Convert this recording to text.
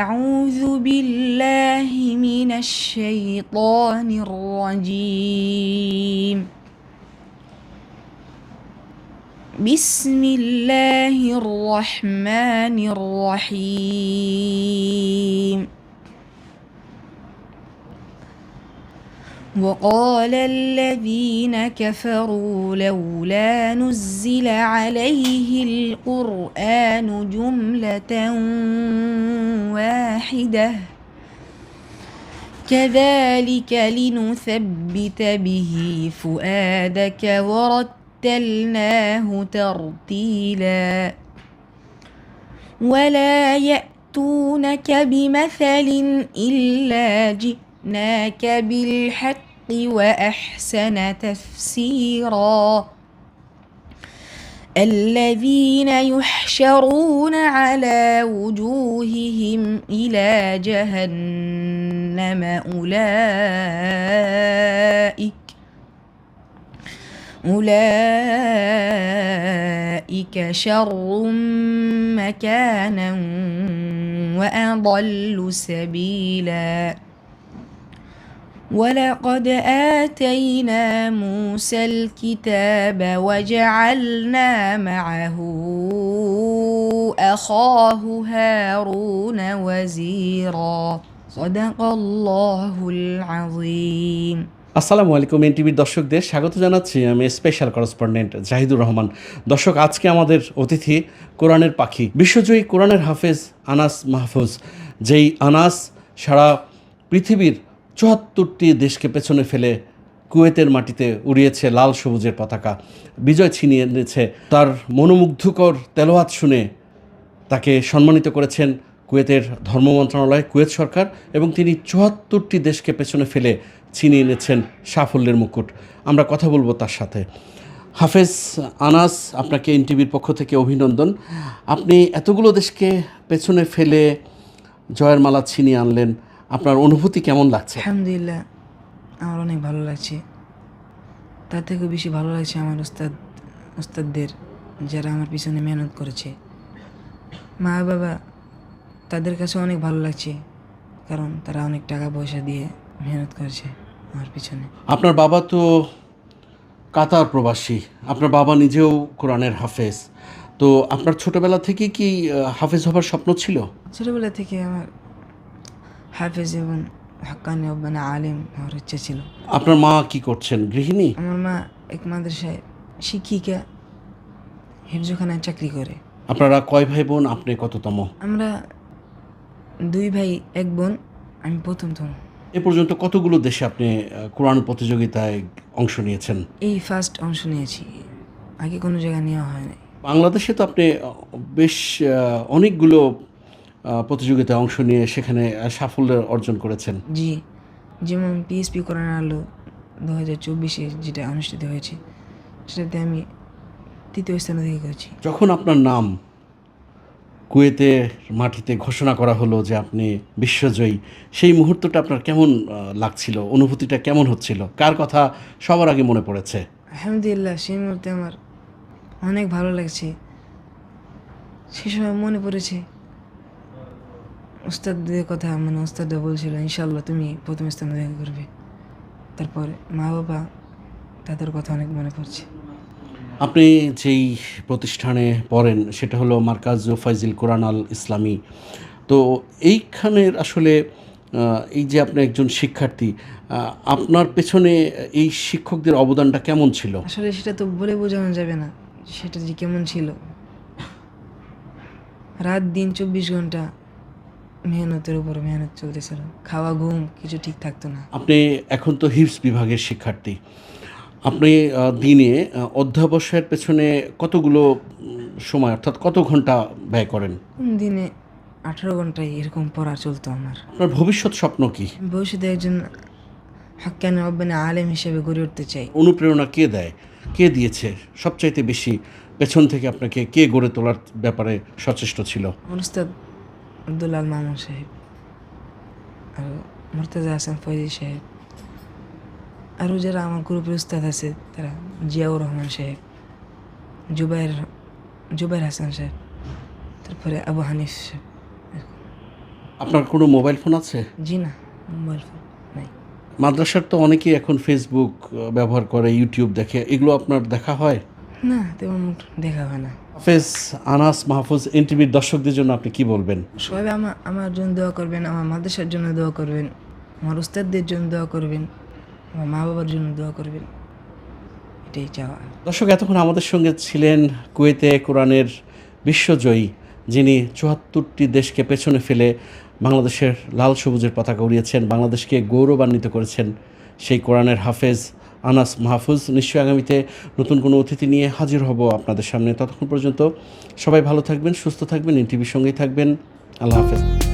أعوذ بالله من الشيطان الرجيم بسم الله الرحمن الرحيم وقال الذين كفروا لولا نزل عليه القرآن جملة واحدة كذلك لنثبت به فؤادك ورتلناه ترتيلا ولا يأتونك بمثل إلا جئناك بالحق وأحسن تفسيرا الذين يحشرون على وجوههم إلى جهنم أولئك شر مكانا وأضل سبيلا ولقد آتينا موسى الكتاب وجعلنا معه أخاه هارون وزيرا صدق الله العظيم। আসসালামু আলাইকুম। এনটিভির দর্শকদের স্বাগত জানাচ্ছি। আমি স্পেশাল করেসপন্ডেন্ট জাহিদুর রহমান। দর্শক, আজকে আমাদের অতিথি কোরআনের পাখি, বিশ্বজয়ী কোরআনের হাফেজ আনাস মাহফুজ। যেই আনাস সারা পৃথিবীর ৭৪টি দেশকে পেছনে ফেলে কুয়েতের মাটিতে উড়িয়েছে লাল সবুজের পতাকা, বিজয় ছিনিয়ে এনেছে। তার মনোমুগ্ধকর তেলাওয়াত শুনে তাকে সম্মানিত করেছেন কুয়েতের ধর্ম মন্ত্রণালয়, কুয়েত সরকার, এবং তিনি ৭৪টি দেশকে পেছনে ফেলে ছিনিয়ে এনেছেন সাফল্যের মুকুট। আমরা কথা বলবো তার সাথে। হাফেজ আনাস, আপনাকে এনটিভির পক্ষ থেকে অভিনন্দন। আপনি এতগুলো দেশকে পেছনে ফেলে জয়ের মালা ছিনিয়ে আনলেন, আপনার অনুভূতি কেমন লাগছে? আলহামদুলিল্লাহ, আমার অনেক ভালো লাগছে। তার থেকে বেশি ভালো লাগছে আমার ওস্তাদদের, যারা আমার পিছনে মেহনত করেছে। মা বাবা, তাদের কাছে অনেক ভালো লাগছে, কারণ তারা অনেক টাকা পয়সা দিয়ে মেহনত করেছে আমার পিছনে। আপনার বাবা তো কাতার প্রবাসী, আপনার বাবা নিজেও কোরআনের হাফেজ। তো আপনার ছোটবেলা থেকে কি হাফেজ হবার স্বপ্ন ছিল? ছোটোবেলা থেকে আমার হাফেজ এবং হাক্কানি রব্বানা আলেম হওয়ার ইচ্ছা ছিল। আপনার মা কি করছেন, গৃহিণী? আমার মা এক মাদ্রাসায় শিক্ষিকা, হিফজখানায় চাকরি করে। আপনারা কয় ভাই বোন? আপনি কততম? আমরা 2 ভাই 1 বোন, আমি প্রথমতম। এ পর্যন্ত কতগুলো দেশে আপনি কোরআন প্রতিযোগিতায় অংশ নিয়েছেন? এই ফার্স্ট অংশ নিয়েছি, আগে কোনো জায়গায় নেওয়া হয় নাই। বাংলাদেশে তো আপনি বেশ অনেকগুলো প্রতিযোগিতায় অংশ নিয়ে সেখানে সাফল্য অর্জন করেছেন। জি, যেমন পিএসপি কোরআন আলো 2024-এ যেটা অনুষ্ঠিত হয়েছে, সেটাতে আমি 3য় স্থান অধিকার করেছি। যখন আপনার নাম কুয়েতের মাটিতে ঘোষণা করা হলো যে আপনি বিশ্বজয়ী, সেই মুহূর্তটা আপনার কেমন লাগছিল? অনুভূতিটা কেমন হচ্ছিল? কার কথা সবার আগে মনে পড়েছে? আলহামদুলিল্লাহ, সেই মুহূর্তে আমার অনেক ভালো লাগছে। সে সময় মনে পড়েছে উস্তাদদের কথা, মানে উস্তাদরা বলছিল ইনশাল্লাহ তুমি প্রথম স্থান অধিকার করবে। তারপরে মা বাবা, তাদের কথা অনেক মনে পড়ছে। আপনি যেই প্রতিষ্ঠানে পড়েন সেটা হলো মার্কাজ ফাইজিল কোরআন আল ইসলামী। তো এইখানের আসলে এই যে আপনি একজন শিক্ষার্থী, আপনার পেছনে এই শিক্ষকদের অবদানটা কেমন ছিল? আসলে সেটা তো বলে বোঝানো যাবে না, সেটা যে কেমন ছিল। রাত দিন 24 ঘন্টা মেহনতের উপর মেহনত চলতেছিল, খাওয়া ঘুম কিছু ঠিক থাকতো না। আপনি এখন তো হিফজ বিভাগের শিক্ষার্থী, আপনি দিনে অধ্যাবসায়ের পেছনে কতগুলো সময়, অর্থাৎ কত ঘন্টা ব্যয় করেন? দিনে 18 ঘন্টায় এরকম পড়া চলতো আমার। আপনার ভবিষ্যৎ স্বপ্ন কি? ভবিষ্যতে একজন হাক্কানি রব্বানি আলেম হিসেবে গড়ে উঠতে চাই। অনুপ্রেরণা কে দেয়, কে দিয়েছে সবচাইতে বেশি? পেছন থেকে আপনাকে কে গড়ে তোলার ব্যাপারে সচেষ্ট ছিল? উস্তাদ আব্দুল আল মামুন সাহেব, আর মুর্তাজা হাসান ফয়জি সাহেব, আরও যারা আমার গ্রুপের উস্তাদ আছে তারা জিয়াউর রহমান সাহেব, জুবাইর হাসান সাহেব, তারপরে আবু হানিফ সাহেব। আপনার কোনো মোবাইল ফোন আছে? জি না, মোবাইল ফোন নাই। মাদ্রাসার তো অনেকেই এখন ফেসবুক ব্যবহার করে, ইউটিউব দেখে, এগুলো আপনার দেখা হয়? না, তেমন দেখা হয় না। হাফেজ আনাস মাহফুজ এনটিভির দর্শকদের জন্য আপনি কি বলবেন? সবাই আমার জন্য দোয়া করবেন, আমার মাদ্রাসার জন্য দোয়া করবেন, আমার উস্তাদদের জন্য দোয়া করবেন, আমার মা বাবার জন্য দোয়া করবেন, এটাই চাওয়া। দর্শক, এতক্ষণ আমাদের সঙ্গে ছিলেন কুয়েতে কোরআনের বিশ্বজয়ী, যিনি ৭৪টি দেশকে পেছনে ফেলে বাংলাদেশের লাল সবুজের পতাকা উড়িয়েছেন, বাংলাদেশকে গৌরবান্বিত করেছেন, সেই কোরআনের হাফেজ আনাস মাহফুজ। নিশ্চয়ই আগামীতে নতুন কোনো অতিথি নিয়ে হাজির হব আপনাদের সামনে। ততক্ষণ পর্যন্ত সবাই ভালো থাকবেন, সুস্থ থাকবেন, এনটিভির সঙ্গেই থাকবেন। আল্লাহ হাফেজ।